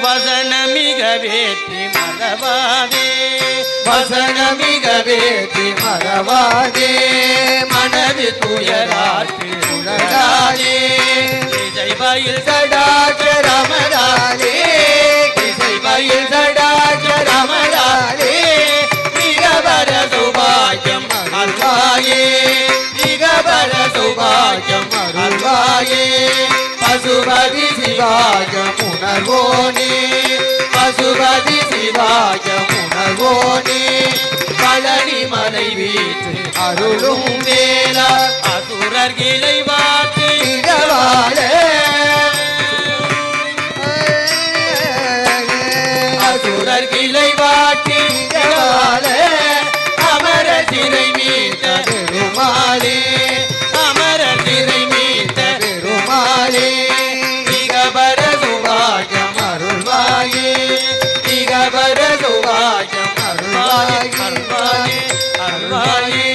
வசனமிக வேற்றி மறவாதே வசனமிக வேற்றி மறவாதே மனது துயராற்றி உலகாதே இசைபயில் சடாச்சரமதாலே இசைபயில் சடாச்சரமதாலே மிகவர சௌபாகியம் அருள்வாயே மிகவர சௌபாகியம் அருள்வாயே பசுபதி சிவாயம் உணர்வோனே பசுபதி சிவாயம் உணர்வோனே பழனி மலை வீட்டு அருளும் வேலா அசுரர் கிளை வாட்டி இடவாழ அசுரர் கிளை வாட்டி இடவாழ அமர சிறை மீட்ட பெருமாளே அமர சிறை மீட்ட பெருமாளே மிகபர சுபாயம் அருள்வாயே மிகபர சுபாயம் அருள்வாயே அருள்வாயே அருள்வாயே